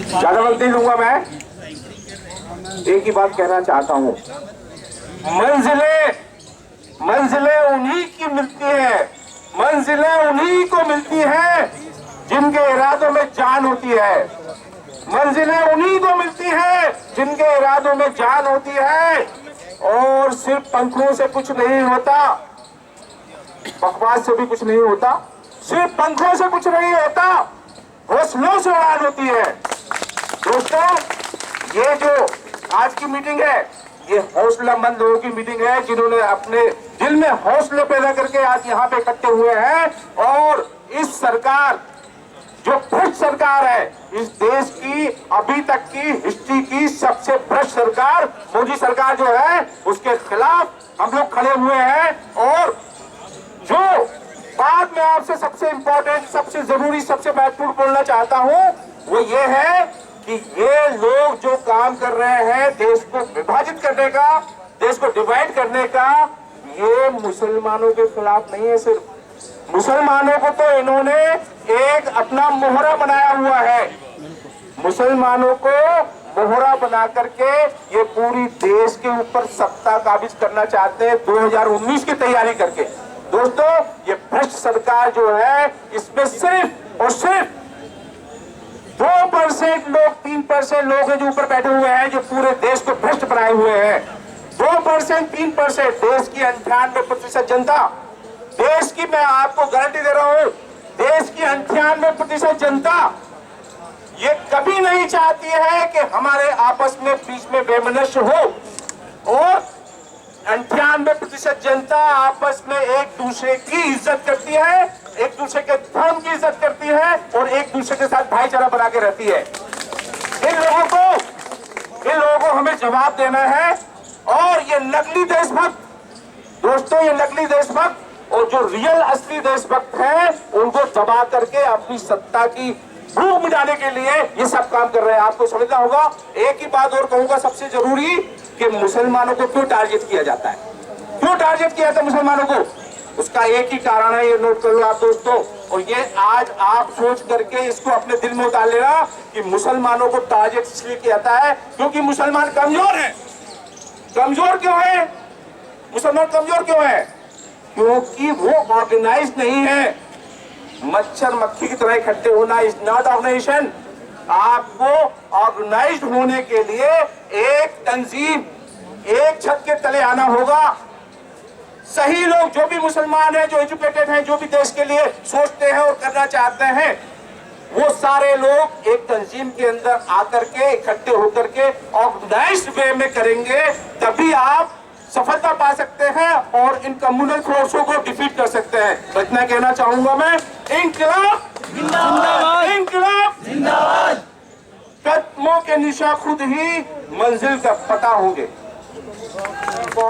ज्यादा वक्त नहीं लूंगा मैं। एक ही बात कहना चाहता हूं, मंजिलें उन्हीं की मिलती है, मंजिलें उन्हीं को मिलती हैं जिनके इरादों में जान होती है। मंजिलें उन्हीं को मिलती हैं जिनके इरादों में जान होती है। और सिर्फ पंखों से कुछ नहीं होता, बकवास से भी कुछ नहीं होता, सिर्फ पंखों से कुछ नहीं होता, हौसलों से उड़ान होती है। दोस्तों, ये जो आज की मीटिंग है, ये हौसलामंद लोगों की मीटिंग है जिन्होंने अपने दिल में हौसले पैदा करके आज यहाँ पे इकट्ठे हुए हैं। और इस सरकार, जो भ्रष्ट सरकार है, इस देश की अभी तक की हिस्ट्री की सबसे भ्रष्ट सरकार मोदी सरकार जो है, उसके खिलाफ हम लोग खड़े हुए हैं। और जो बात में आपसे सबसे इंपॉर्टेंट, सबसे जरूरी, सबसे महत्वपूर्ण बोलना चाहता हूं, वो ये है कि ये लोग जो काम कर रहे हैं देश को विभाजित करने का, देश को डिवाइड करने का, ये मुसलमानों के खिलाफ नहीं है। सिर्फ मुसलमानों को तो इन्होंने एक अपना मोहरा बनाया हुआ है। मुसलमानों को मोहरा बना करके ये पूरी देश के ऊपर सत्ता काबिज करना चाहते हैं 2019 की तैयारी करके। दोस्तों, ये भ्रष्ट सरकार जो है, इसमें सिर्फ और सिर्फ 2% लोग, 3% लोग हैं जो ऊपर बैठे हुए हैं, जो पूरे देश को भ्रष्ट बनाए हुए हैं। 2%, 3%, देश की 98% जनता, देश की, मैं आपको गारंटी दे रहा हूं, देश की 98% जनता ये कभी नहीं चाहती है कि हमारे आपस में बीच में वैमनस्य हो। और 98% जनता आपस में एक दूसरे की इज्जत करती है, एक दूसरे के धर्म की इज्जत करती है और एक दूसरे के साथ भाईचारा बना के रहती है। इन लोगों को हमें जवाब देना है। और ये नकली देशभक्त, दोस्तों, ये नकली देशभक्त और जो रियल असली देशभक्त हैं, उनको दबा करके अपनी सत्ता की भूख मिटाने के लिए ये सब काम कर रहे हैं। आपको समझना होगा। एक ही बात और कहूंगा सबसे जरूरी, कि मुसलमानों को क्यों टारगेट किया जाता है, क्यों टारगेट किया जाता है मुसलमानों को, उसका एक ही कारण है, ये नोट कर लो आप दोस्तों। और ये आज आप सोच करके इसको अपने दिल में उतार लेना कि मुसलमानों को टारगेट इसलिए किया जाता है क्योंकि मुसलमान कमजोर है। कमजोर क्यों है मुसलमान? कमजोर क्यों है? क्योंकि वो ऑर्गेनाइज नहीं है। मच्छर मक्खी की तरह इकट्ठे होना इज नॉट ऑर्गेनाइजेशन। आपको ऑर्गेनाइज्ड होने के लिए एक तंजीम, एक छत के तले आना होगा। सही लोग, जो भी मुसलमान हैं, जो एजुकेटेड हैं, जो भी देश के लिए सोचते हैं और करना चाहते हैं, वो सारे लोग एक तंजीम के अंदर आकर के, इकट्ठे होकर के ऑर्गेनाइज्ड वे में करेंगे, तभी आप सफलता पा सकते हैं और इन कम्युनल फोर्सों को डिफीट कर सकते हैं। तो इतना कहना चाहूंगा मैं। इंकलाब जिंदाबाद, इंकलाब जिंदाबाद। कदमों के निशा खुद ही मंजिल का पता होंगे।